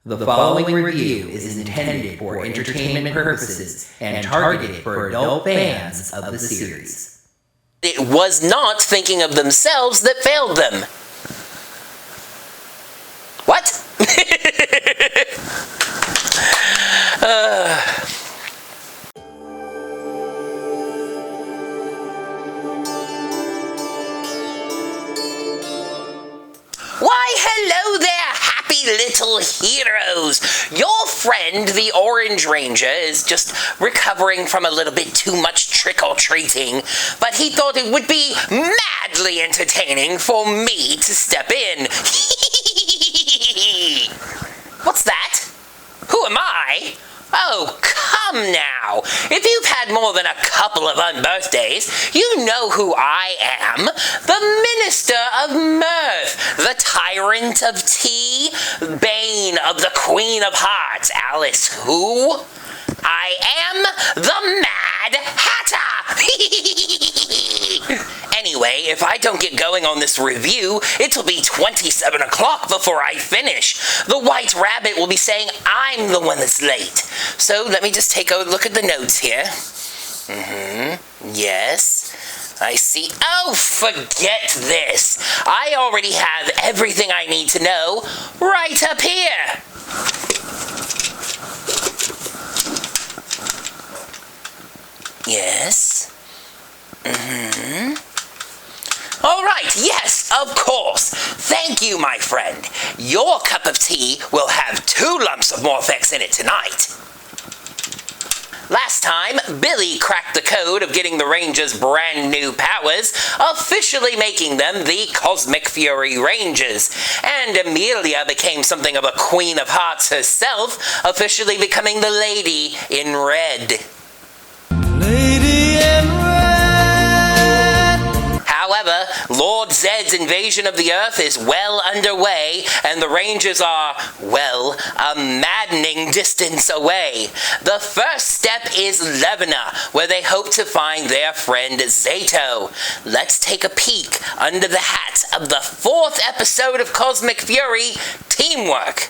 The following review is intended for entertainment purposes and targeted for adult fans of the series. It was not thinking of themselves that failed them. What? Why, hello there, happy little heroes. Your friend, the Orange Ranger, is just recovering from a little bit too much trick-or-treating, but he thought it would be madly entertaining for me to step in. What's that? Who am I? Oh, come now. If you've had more than a couple of unbirthdays, you know who I am. The Minister of Mirth, the Tyrant of Tea, Bane of the Queen of Hearts. Alice, who? I am the Mad Hatter. Anyway, if I don't get going on this review, it'll be 27 o'clock before I finish. The White Rabbit will be saying I'm the one that's late. So let me just take a look at the notes here. Yes. I see. Oh, forget this. I already have everything I need to know right up here. Yes. All right, yes, of course. Thank you, my friend. Your cup of tea will have 2 lumps of Morphex in it tonight. Last time, Billy cracked the code of getting the Rangers brand new powers, officially making them the Cosmic Fury Rangers. And Amelia became something of a Queen of Hearts herself, officially becoming the Lady in Red. Lady in Red. However, Lord Zedd's invasion of the Earth is well underway, and the Rangers are, well, a maddening distance away. The first step is Levvina, where they hope to find their friend Zayto. Let's take a peek under the hat of the 4th episode of Cosmic Fury, Teamwork.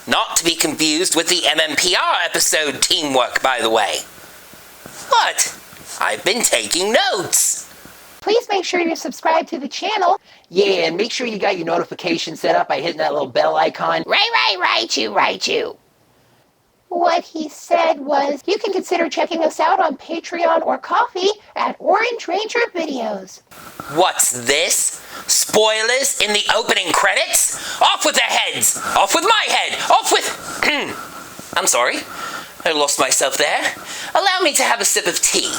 Not to be confused with the MMPR episode Teamwork, by the way. What? I've been taking notes. Please make sure you're subscribed to the channel. Yeah, and make sure you got your notifications set up by hitting that little bell icon. Right you. What he said was, you can consider checking us out on Patreon or Ko-fi at Orange Ranger Videos. What's this? Spoilers in the opening credits? Off with their heads! Off with my head! Off with... I'm sorry. I lost myself there. Allow me to have a sip of tea.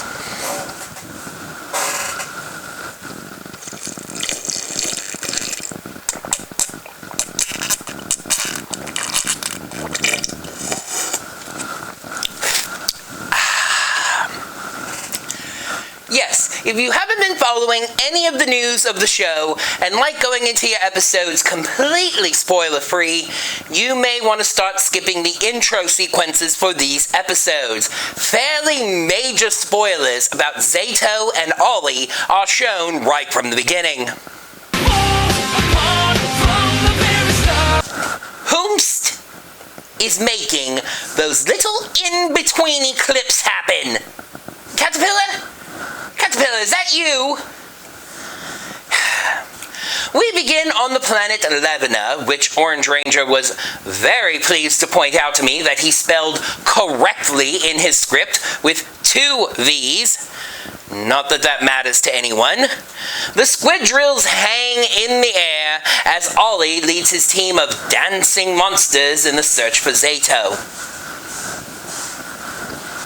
Yes, if you haven't been following any of the news of the show and like going into your episodes completely spoiler-free, you may want to start skipping the intro sequences for these episodes. Fairly major spoilers about Zayto and Ollie are shown right from the beginning. Whomst is making those little in-between eclipses happen? Caterpillar? Caterpillar, is that you? We begin on the planet Levvina, which Orange Ranger was very pleased to point out to me that he spelled correctly in his script with 2 V's. Not that that matters to anyone. The squid drills hang in the air as Ollie leads his team of dancing monsters in the search for Zayto.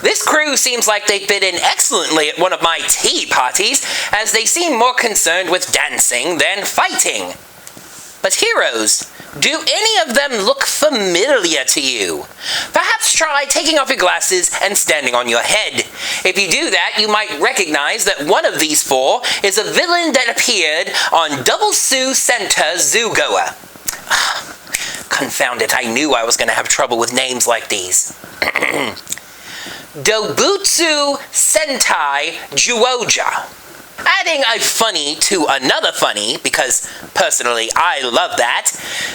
This crew seems like they fit in excellently at one of my tea parties, as they seem more concerned with dancing than fighting. But heroes, do any of them look familiar to you? Perhaps try taking off your glasses and standing on your head. If you do that, you might recognize that one of these 4 is a villain that appeared on Double Sue Center Zoogoer. Confound it, I knew I was going to have trouble with names like these. Dobutsu Sentai Juoja. Adding a funny to another funny, because personally I love that,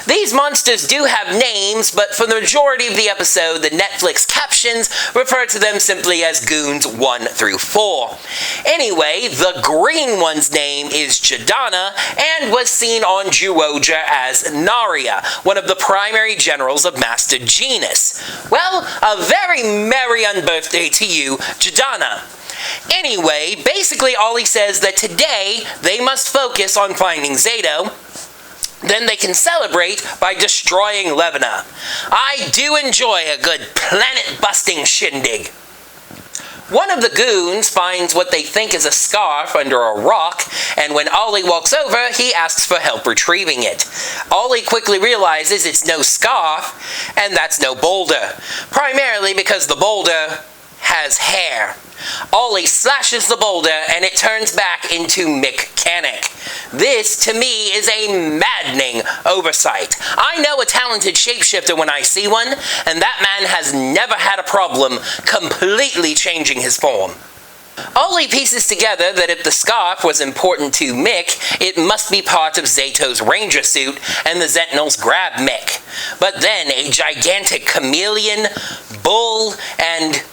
these monsters do have names, but for the majority of the episode, the Netflix captions refer to them simply as Goons 1 through 4. Anyway, the green one's name is Jadana and was seen on Juoja as Naria, one of the primary generals of Master Genus. Well, a very merry unbirthday to you, Jadana. Anyway, basically Ollie says that today they must focus on finding Zayto, then they can celebrate by destroying Levvina. I do enjoy a good planet-busting shindig. One of the goons finds what they think is a scarf under a rock, and when Ollie walks over, he asks for help retrieving it. Ollie quickly realizes it's no scarf, and that's no boulder, primarily because the boulder has hair. Ollie slashes the boulder and it turns back into Mick. This, to me, is a maddening oversight. I know a talented shapeshifter when I see one, and that man has never had a problem completely changing his form. Ollie pieces together that if the scarf was important to Mick, it must be part of Zayto's ranger suit, and the Sentinels grab Mick. But then a gigantic chameleon, bull, and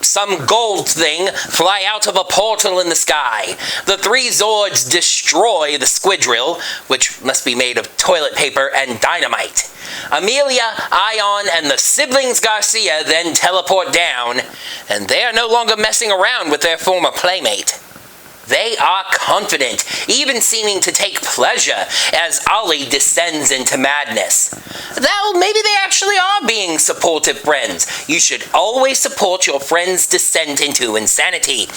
some gold thing fly out of a portal in the sky. The three Zords destroy the squidrill, which must be made of toilet paper and dynamite. Amelia, Ion, and the siblings Garcia then teleport down, and they are no longer messing around with their former playmate. They are confident, even seeming to take pleasure as Ollie descends into madness. Well, maybe they actually are being supportive friends. You should always support your friend's descent into insanity.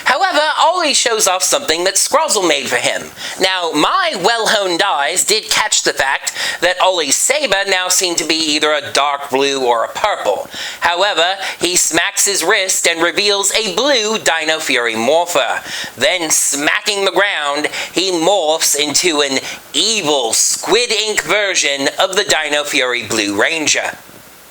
However, Ollie shows off something that Scrozzle made for him. Now, my well-honed eyes did catch the fact that Ollie's saber now seemed to be either a dark blue or a purple. However, he smacks his wrist and reveals a blue Dino Fury morpher. Then, smacking the ground, he morphs into an evil squid ink version of the Dino Fury Blue Ranger.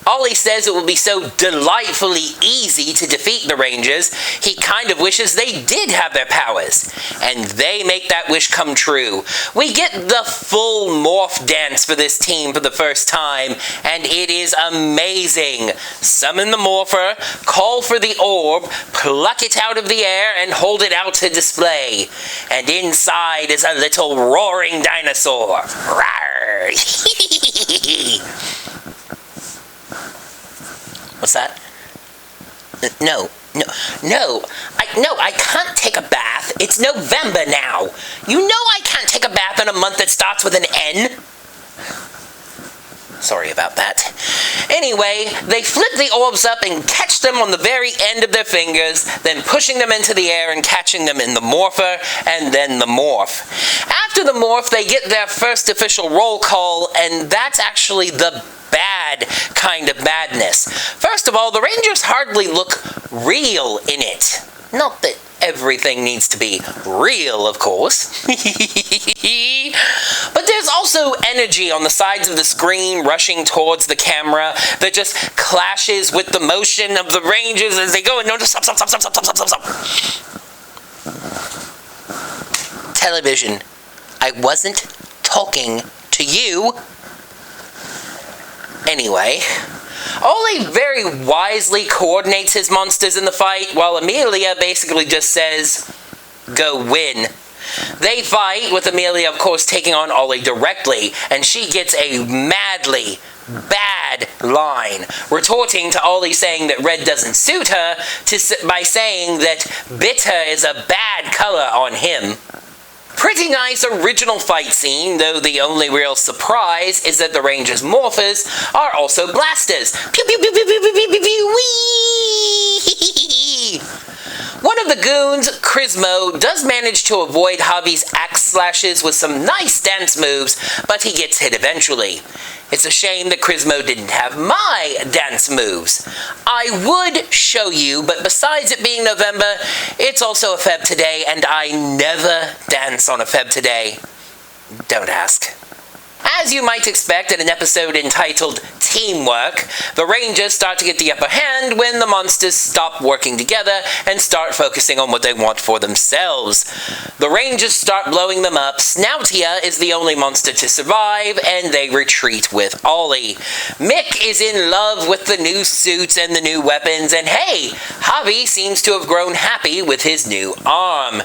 Ollie says it will be so delightfully easy to defeat the Rangers, he kind of wishes they did have their powers. And they make that wish come true. We get the full morph dance for this team for the first time, and it is amazing. Summon the morpher, call for the orb, pluck it out of the air, and hold it out to display. And inside is a little roaring dinosaur. Rawr! What's that? No, I can't take a bath. It's November now. You know I can't take a bath in a month that starts with an N. Sorry about that. Anyway, they flip the orbs up and catch them on the very end of their fingers, then pushing them into the air and catching them in the morpher, and then the morph. After the morph, they get their first official roll call, and that's actually the bad kind of madness. First of all, the Rangers hardly look real in it. Not that everything needs to be real, of course. But there's also energy on the sides of the screen rushing towards the camera that just clashes with the motion of the Rangers as they go and stop. Television, I wasn't talking to you. Anyway, Ollie very wisely coordinates his monsters in the fight, while Amelia basically just says, go win. They fight, with Amelia, of course, taking on Ollie directly, and she gets a madly bad line, retorting to Ollie saying that red doesn't suit her, by saying that bitter is a bad color on him. Pretty nice original fight scene, though the only real surprise is that the Rangers' morphers are also blasters. Pew pew pew pew pew pew pew pew pew wee! One of the goons, Crismo, does manage to avoid Javi's axe slashes with some nice dance moves, but he gets hit eventually. It's a shame that Crismo didn't have my dance moves. I would show you, but besides it being November, it's also a Feb today, and I never dance on a Feb today. Don't ask. As you might expect in an episode entitled teamwork, the Rangers start to get the upper hand when the monsters stop working together and start focusing on what they want for themselves. The Rangers start blowing them up, Snoutia is the only monster to survive, and they retreat with Ollie. Mick is in love with the new suits and the new weapons, and hey, Javi seems to have grown happy with his new arm.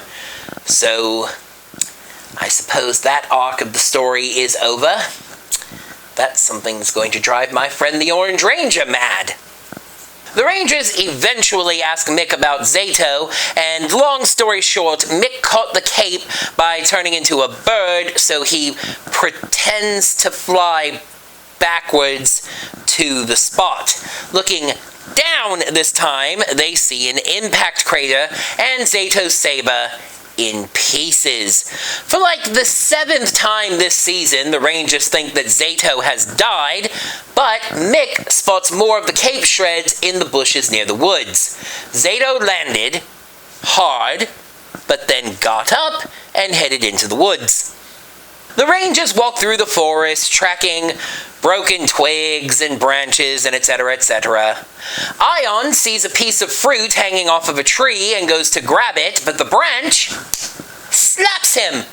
So, I suppose that arc of the story is over. That's something that's going to drive my friend the Orange Ranger mad. The Rangers eventually ask Mick about Zayto, and long story short, Mick caught the cape by turning into a bird, so he pretends to fly backwards to the spot. Looking down this time, they see an impact crater and Zayto's saber in pieces. For like the 7th time this season, the Rangers think that Zayto has died, but Mick spots more of the cape shreds in the bushes near the woods. Zayto landed hard, but then got up and headed into the woods. The Rangers walk through the forest, tracking broken twigs and branches and etc., etc. Ion sees a piece of fruit hanging off of a tree and goes to grab it, but the branch slaps him.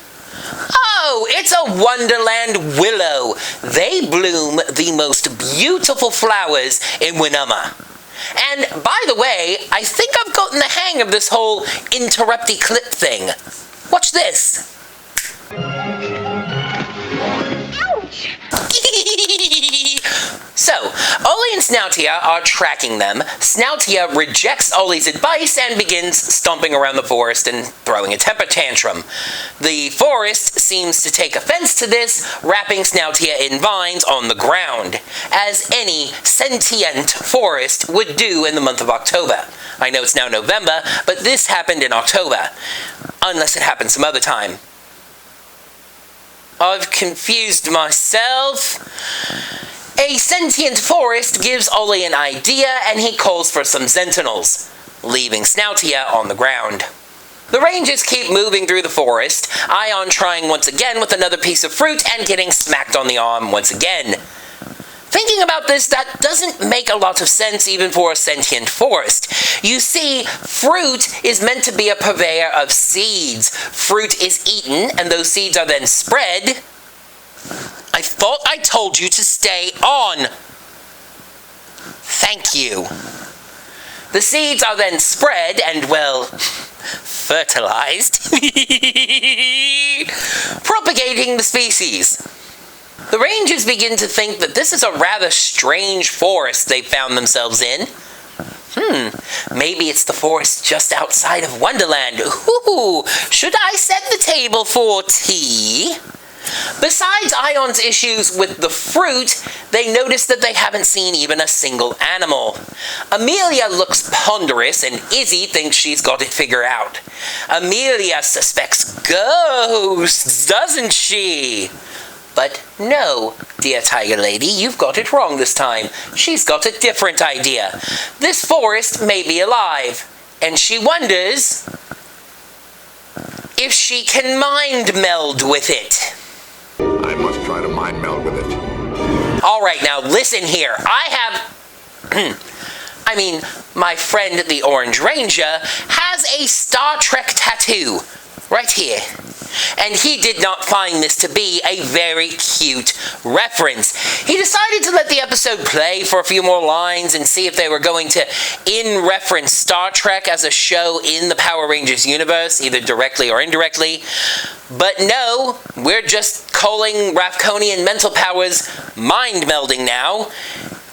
Oh, it's a Wonderland willow. They bloom the most beautiful flowers in Winoma. And by the way, I think I've gotten the hang of this whole interrupty clip thing. Watch this. So, Ollie and Snoutia are tracking them. Snoutia rejects Ollie's advice and begins stomping around the forest and throwing a temper tantrum. The forest seems to take offense to this, wrapping Snoutia in vines on the ground, as any sentient forest would do in the month of October. I know it's now November, but this happened in October, unless it happened some other time. I've confused myself. A sentient forest gives Ollie an idea, and he calls for some sentinels, leaving Snoutia on the ground. The Rangers keep moving through the forest, Ion trying once again with another piece of fruit and getting smacked on the arm once again. Thinking about this, that doesn't make a lot of sense even for a sentient forest. You see, fruit is meant to be a purveyor of seeds. Fruit is eaten, and those seeds are then spread. I thought I told you to stay on. Thank you. The seeds are then spread and, well, fertilized, propagating the species. The Rangers begin to think that this is a rather strange forest they've found themselves in. Maybe it's the forest just outside of Wonderland. Ooh, should I set the table for tea? Besides Ion's issues with the fruit, they notice that they haven't seen even a single animal. Amelia looks ponderous, and Izzy thinks she's got it figured out. Amelia suspects ghosts, doesn't she? But no, dear Tiger Lady, you've got it wrong this time. She's got a different idea. This forest may be alive, and she wonders if she can mind meld with it. I must try to mind meld with it. Alright, now listen here. My friend the Orange Ranger has a Star Trek tattoo right here. And he did not find this to be a very cute reference. He decided to let the episode play for a few more lines and see if they were going to in-reference Star Trek as a show in the Power Rangers universe, either directly or indirectly. But no, we're just calling Rafkonian mental powers mind-melding now,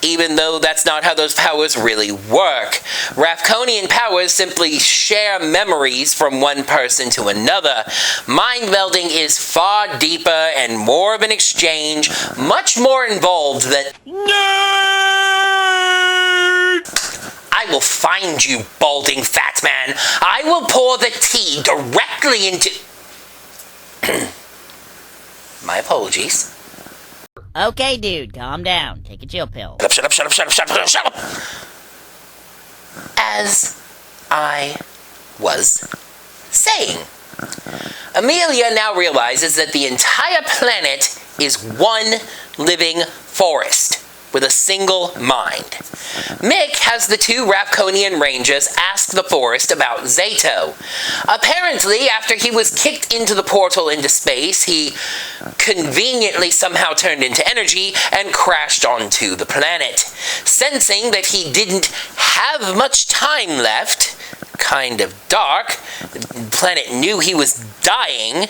even though that's not how those powers really work. Rafkonian powers simply share memories from one person to another. Mind-melding is far deeper and more of an exchange, much more involved than... Nerd! I will find you, balding fat man. I will pour the tea directly into... My apologies. Okay, dude, calm down. Take a chill pill. Shut up. As I was saying, Amelia now realizes that the entire planet is one living forest. with a single mind. Mick has the two Rapconian Rangers ask the forest about Zayto. Apparently, after he was kicked into the portal into space, he conveniently somehow turned into energy and crashed onto the planet. Sensing that he didn't have much time left, kind of dark, the planet knew he was dying,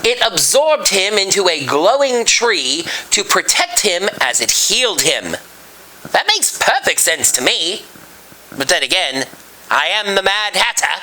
it absorbed him into a glowing tree to protect him as it healed him. That makes perfect sense to me. But then again, I am the Mad Hatter.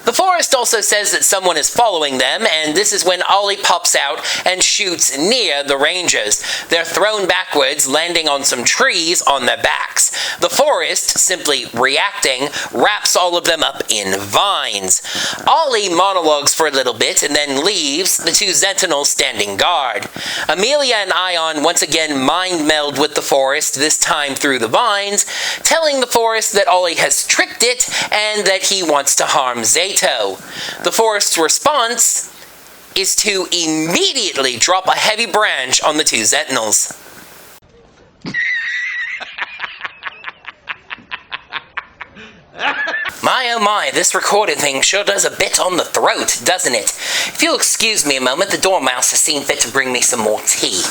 The forest also says that someone is following them, and this is when Ollie pops out and shoots near the Rangers. They're thrown backwards, landing on some trees on their backs. The forest, simply reacting, wraps all of them up in vines. Ollie monologues for a little bit and then leaves, the two Sentinels standing guard. Amelia and Ion once again mind meld with the forest, this time through the vines, telling the forest that Ollie has tricked it and that he wants to harm Zayto. The forest's response is to immediately drop a heavy branch on the two Sentinels. My oh my, this recorded thing sure does a bit on the throat, doesn't it? If you'll excuse me a moment, the dormouse has seen fit to bring me some more tea.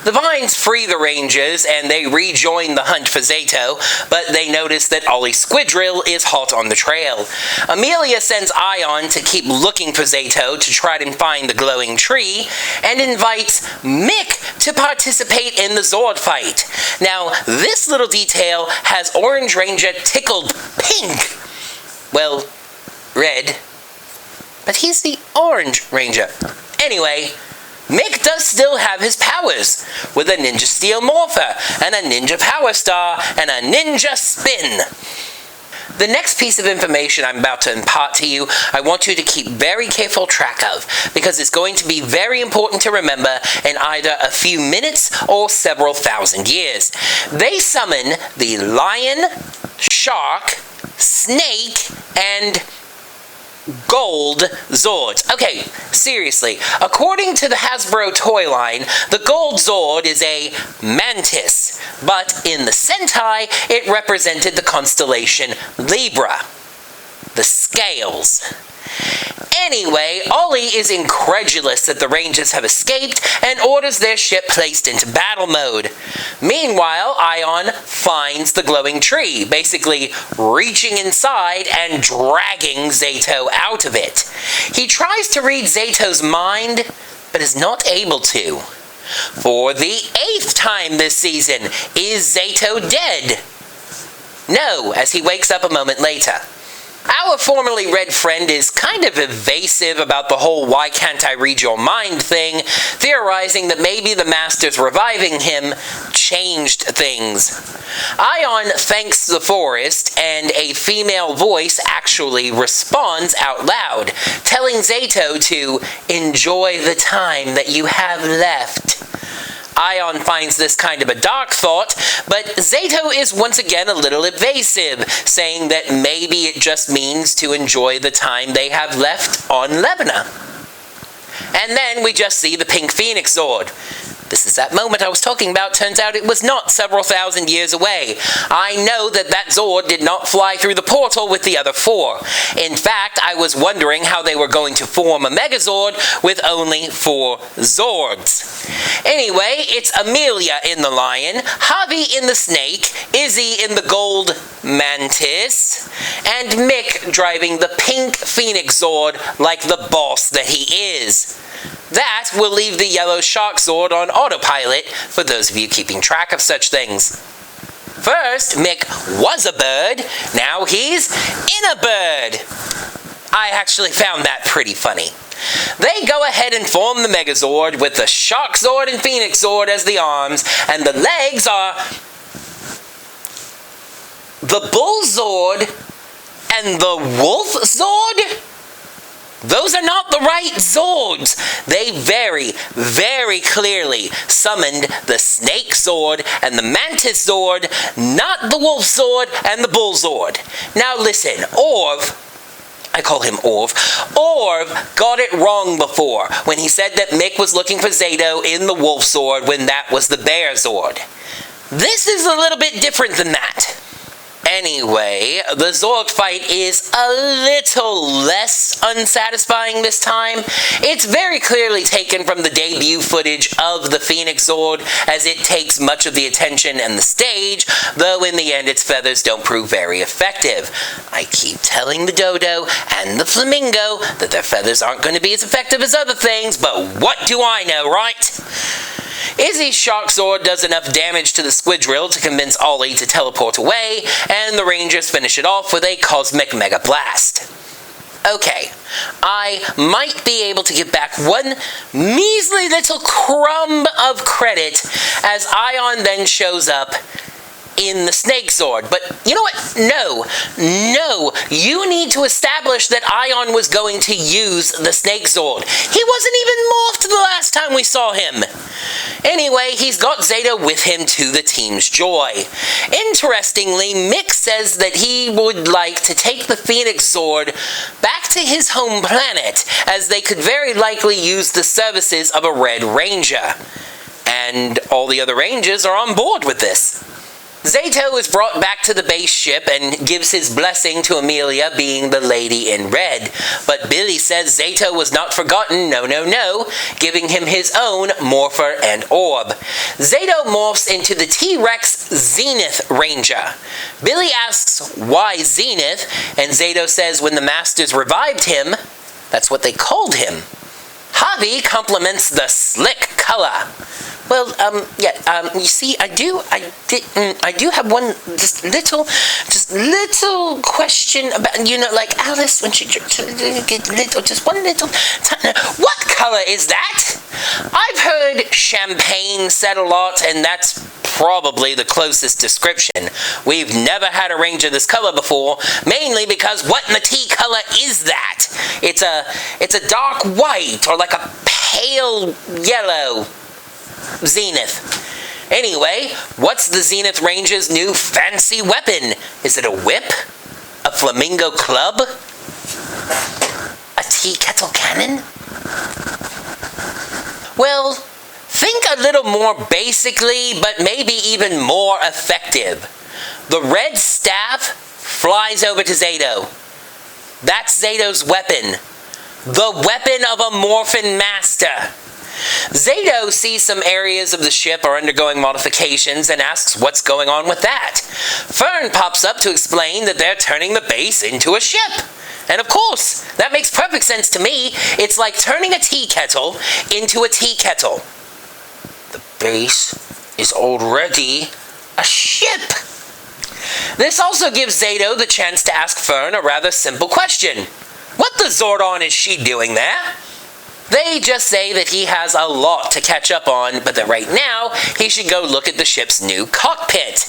The vines free the Rangers, and they rejoin the hunt for Zayto, but they notice that Ollie Squidrill is hot on the trail. Amelia sends Ion to keep looking for Zayto to try and find the glowing tree, and invites Mick to participate in the Zord fight. Now, this little detail has Orange Ranger tickled pink. Well, red. But he's the Orange Ranger. Anyway, Mick does still have his powers, with a Ninja Steel Morpher, and a Ninja Power Star, and a Ninja Spin. The next piece of information I'm about to impart to you, I want you to keep very careful track of, because it's going to be very important to remember in either a few minutes or several thousand years. They summon the lion, shark, snake, and gold Zords. Okay, seriously, according to the Hasbro toy line, the gold Zord is a mantis, but in the Sentai, it represented the constellation Libra, the scales. Anyway, Ollie is incredulous that the Rangers have escaped and orders their ship placed into battle mode. Meanwhile, Ion finds the glowing tree, basically reaching inside and dragging Zayto out of it. He tries to read Zayto's mind, but is not able to. For the 8th time this season, is Zayto dead? No, as he wakes up a moment later. Our formerly red friend is kind of evasive about the whole "why can't I read your mind" thing, theorizing that maybe the Masters reviving him changed things. Ion thanks the forest, and a female voice actually responds out loud, telling Zayto to enjoy the time that you have left. Ion finds this kind of a dark thought, but Zayto is once again a little evasive, saying that maybe it just means to enjoy the time they have left on Levvina. And then we just see the Pink Phoenix Zord. This is that moment I was talking about. Turns out it was not several thousand years away. I know that Zord did not fly through the portal with the other 4. In fact, I was wondering how they were going to form a Megazord with only 4 Zords. Anyway, it's Amelia in the lion, Javi in the snake, Izzy in the gold mantis, and Mick driving the Pink Phoenix Zord like the boss that he is. That will leave the yellow shark Zord on autopilot for those of you keeping track of such things. First, Mick was a bird, now he's in a bird. I actually found that pretty funny. They go ahead and form the Megazord with the Shark Zord and Phoenix Zord as the arms, and the legs are the Bull Zord and the Wolf Zord? those are not the right Zords. They very, very clearly summoned the Snake Zord and the Mantis Zord, not the Wolf Zord and the Bull Zord. Now listen, I call him Orv got it wrong before when he said that Mick was looking for Zayto in the Wolf Zord when that was the Bear Zord. This is a little bit different than that. Anyway, the Zord fight is a little less unsatisfying this time. It's very clearly taken from the debut footage of the Phoenix Zord, as it takes much of the attention and the stage, though in the end its feathers don't prove very effective. I keep telling the dodo and the flamingo that their feathers aren't going to be as effective as other things, but what do I know, right? Izzy's Shark Zord does enough damage to the Squidrill to convince Ollie to teleport away, and the Rangers finish it off with a Cosmic Mega Blast. Okay, I might be able to give back one measly little crumb of credit as Ion then shows up in the Snake Zord, but you know what? No, you need to establish that Ion was going to use the Snake Zord. He wasn't even morphed the last time we saw him. Anyway, he's got Zayto with him to the team's joy. Interestingly, Mick says that he would like to take the Phoenix Zord back to his home planet, as they could very likely use the services of a Red Ranger. And all the other Rangers are on board with this. Zayto is brought back to the base ship and gives his blessing to Amelia, being the lady in red. But Billy says Zayto was not forgotten, no, giving him his own Morpher and Orb. Zayto morphs into the T-Rex Zenith Ranger. Billy asks why Zenith, and Zayto says when the Masters revived him, that's what they called him. Javi compliments the slick color. Well, you see, I do have one just little question about, like Alice when she just one little. What color is that? I've heard champagne said a lot, and that's probably the closest description. We've never had a Ranger this color before, mainly because what in the tea color is that? It's a dark white or like a pale yellow Zenith. Anyway, what's the Zenith Ranger's new fancy weapon? Is it a whip? A flamingo club? A tea kettle cannon? Well, think a little more basically, but maybe even more effective. The red staff flies over to Zayto. That's Zayto's weapon. The weapon of a Morphin Master. Zayto sees some areas of the ship are undergoing modifications and asks what's going on with that. Fern pops up to explain that they're turning the base into a ship. And of course, that makes perfect sense to me. It's like turning a tea kettle into a tea kettle. The base is already a ship. This also gives Zayto the chance to ask Fern a rather simple question. What the Zordon is she doing there? They just say that he has a lot to catch up on, but that right now, he should go look at the ship's new cockpit.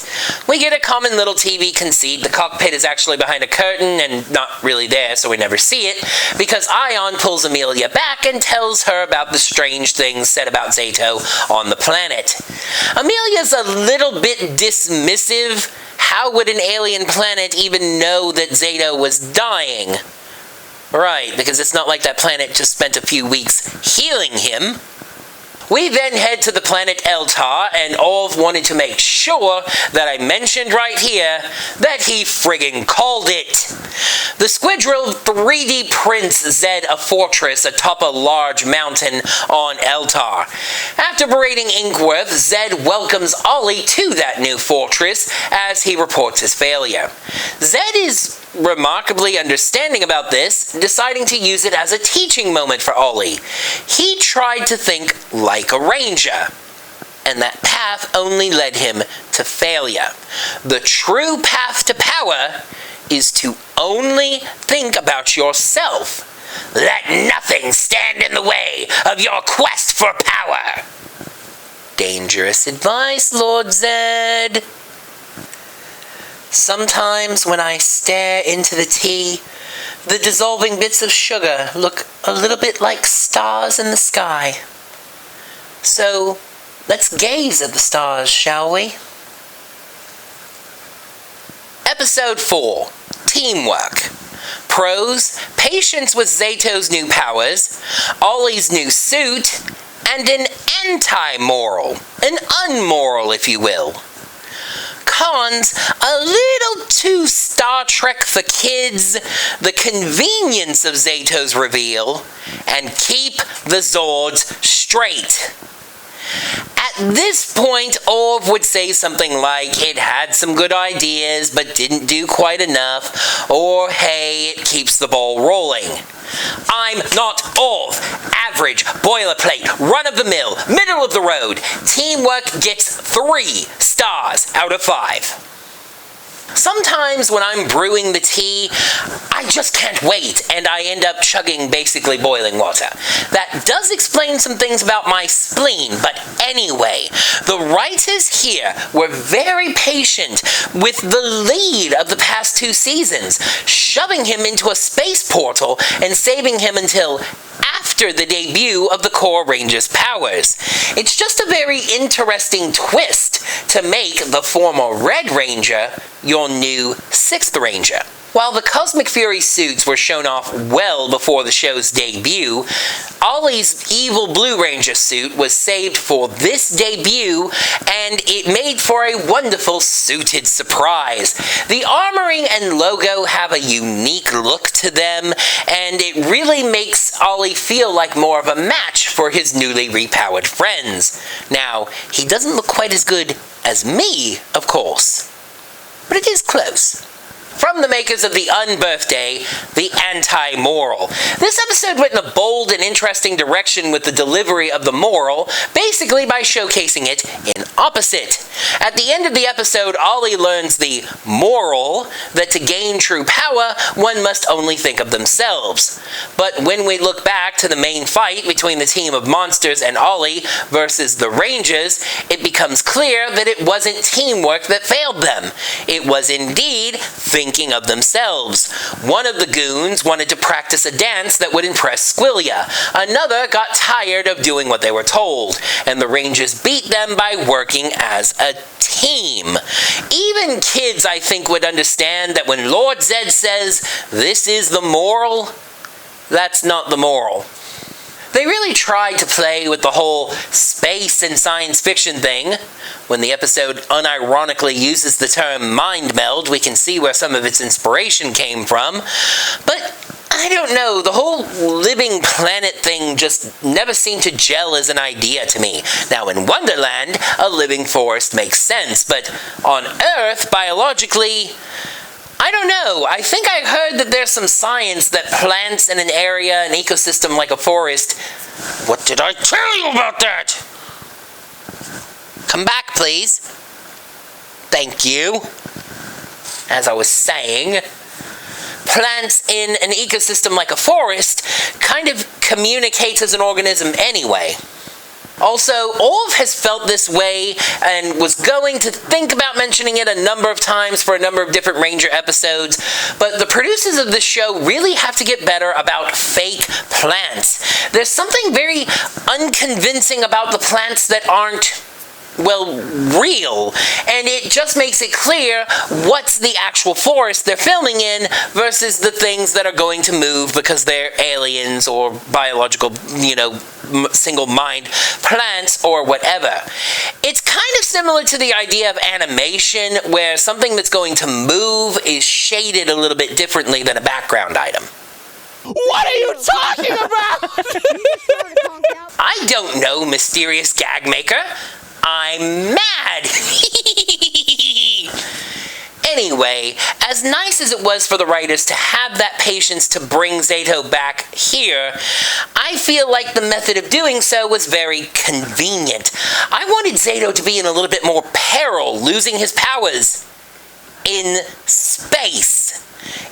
We get a common little TV conceit. The cockpit is actually behind a curtain and not really there, so we never see it, because Ion pulls Amelia back and tells her about the strange things said about Zayto on the planet. Amelia's a little bit dismissive. How would an alien planet even know that Zayto was dying? Right, because it's not like that planet just spent a few weeks healing him. We then head to the planet Eltar, and Orv wanted to make sure that I mentioned right here that he friggin' called it. The Squidrill 3D prints Zedd a fortress atop a large mountain on Eltar. After berating Inkworth, Zedd welcomes Ollie to that new fortress as he reports his failure. Zedd is remarkably understanding about this, deciding to use it as a teaching moment for Ollie. He tried to think like a ranger, and that path only led him to failure. The true path to power is to only think about yourself. Let nothing stand in the way of your quest for power. Dangerous advice, Lord Zedd. Sometimes when I stare into the tea, The dissolving bits of sugar look a little bit like stars in the sky. So, let's gaze at the stars, shall we? Episode 4. Teamwork. Pros: patience with Zayto's new powers, Ollie's new suit, and an anti-moral. An unmoral, if you will. Cons: a little too Star Trek for kids, the convenience of Zayto's reveal, and keep the Zords straight. At this point, Orv would say something like, it had some good ideas, but didn't do quite enough, or hey, it keeps the ball rolling. I'm not Orv. Average, boilerplate, run-of-the-mill, middle of the road. Teamwork gets 3 stars out of 5. Sometimes when I'm brewing the tea, I just can't wait, and I end up chugging basically boiling water. That does explain some things about my spleen, but anyway, the writers here were very patient with the lead of the past 2 seasons, shoving him into a space portal and saving him until after the debut of the Core Ranger's powers. It's just a very interesting twist to make the former Red Ranger your new 6th Ranger. While the Cosmic Fury suits were shown off well before the show's debut, Ollie's evil Blue Ranger suit was saved for this debut, and it made for a wonderful suited surprise. The armoring and logo have a unique look to them, and it really makes Ollie feel like more of a match for his newly repowered friends. Now, he doesn't look quite as good as me, of course, but it is close. From the makers of The Unbirthday, The Anti-Moral. This episode went in a bold and interesting direction with the delivery of the moral, basically by showcasing it in opposite. At the end of the episode, Ollie learns the moral that to gain true power, one must only think of themselves. But when we look back to the main fight between the team of monsters and Ollie versus the Rangers, it becomes clear that it wasn't teamwork that failed them. It was indeed thinking of themselves. One of the goons wanted to practice a dance that would impress Squillia. Another got tired of doing what they were told, and the Rangers beat them by working as a team. Even kids, I think, would understand that when Lord Zedd says, "This is the moral," that's not the moral. They really tried to play with the whole space and science fiction thing. When the episode unironically uses the term mind meld, we can see where some of its inspiration came from. But I don't know, the whole living planet thing just never seemed to gel as an idea to me. Now in Wonderland, a living forest makes sense, but on Earth, biologically, I don't know. I think I heard that there's some science that plants in an area, an ecosystem like a forest. What did I tell you about that? Come back, please. Thank you. As I was saying, plants in an ecosystem like a forest kind of communicates as an organism anyway. Also, Orv has felt this way and was going to think about mentioning it a number of times for a number of different Ranger episodes, but the producers of this show really have to get better about fake plants. There's something very unconvincing about the plants that aren't, well, real, and it just makes it clear what's the actual forest they're filming in versus the things that are going to move because they're aliens or biological, single mind plants or whatever. It's kind of similar to the idea of animation where something that's going to move is shaded a little bit differently than a background item. What are you talking about? I don't know, mysterious gag maker. I'm mad! Anyway, as nice as it was for the writers to have that patience to bring Zayto back here, I feel like the method of doing so was very convenient. I wanted Zayto to be in a little bit more peril, losing his powers in space.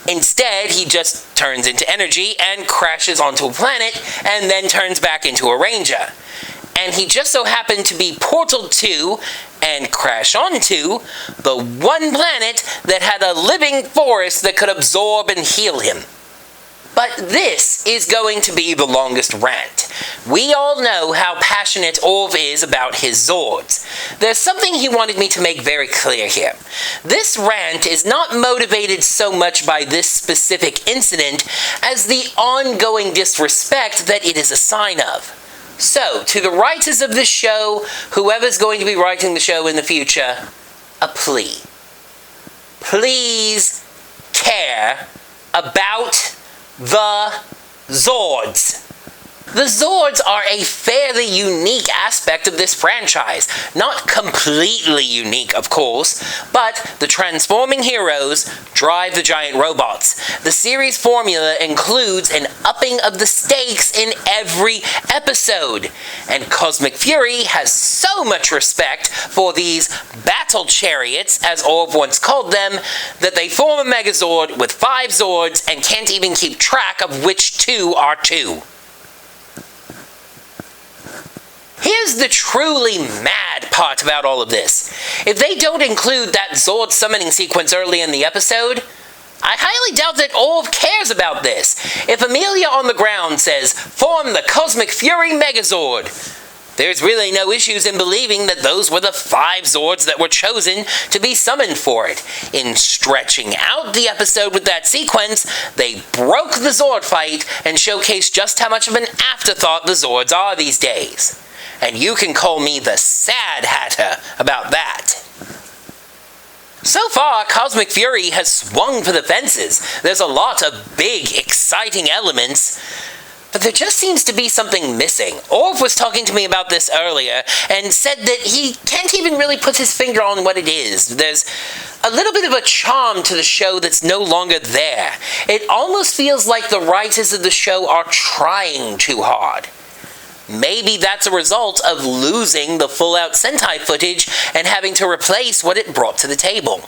Instead, he just turns into energy and crashes onto a planet and then turns back into a Ranger. And he just so happened to be portaled to and crash onto the one planet that had a living forest that could absorb and heal him. But this is going to be the longest rant. We all know how passionate Orv is about his Zords. There's something he wanted me to make very clear here. This rant is not motivated so much by this specific incident as the ongoing disrespect that it is a sign of. So, to the writers of this show, whoever's going to be writing the show in the future, a plea. Please care about the Zords. The Zords are a fairly unique aspect of this franchise. Not completely unique, of course, but the transforming heroes drive the giant robots. The series formula includes an upping of the stakes in every episode, and Cosmic Fury has so much respect for these battle chariots, as Orv once called them, that they form a Megazord with 5 Zords and can't even keep track of which 2 are 2. Here's the truly mad part about all of this. If they don't include that Zord summoning sequence early in the episode, I highly doubt that Orv cares about this. If Amelia on the ground says, "Form the Cosmic Fury Megazord," there's really no issues in believing that those were the 5 Zords that were chosen to be summoned for it. In stretching out the episode with that sequence, they broke the Zord fight and showcased just how much of an afterthought the Zords are these days. And you can call me the sad hatter about that. So far, Cosmic Fury has swung for the fences. There's a lot of big, exciting elements, but there just seems to be something missing. Orv was talking to me about this earlier and said that he can't even really put his finger on what it is. There's a little bit of a charm to the show that's no longer there. It almost feels like the writers of the show are trying too hard. Maybe that's a result of losing the full-out Sentai footage and having to replace what it brought to the table.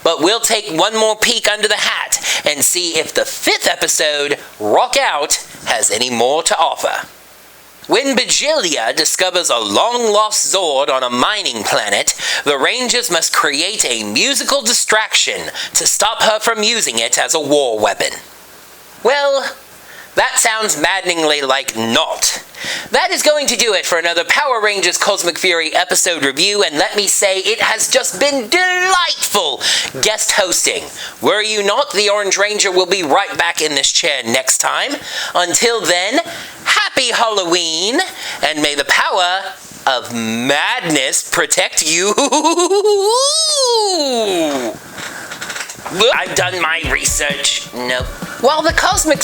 But we'll take one more peek under the hat and see if the 5th episode, Rock Out, has any more to offer. When Bajilia discovers a long-lost Zord on a mining planet, the Rangers must create a musical distraction to stop her from using it as a war weapon. Well, that sounds maddeningly like not. That is going to do it for another Power Rangers Cosmic Fury episode review, and let me say it has just been delightful guest hosting. Were you not, the Orange Ranger will be right back in this chair next time. Until then, happy Halloween, and may the power of madness protect you. I've done my research. Nope. While the Cosmic...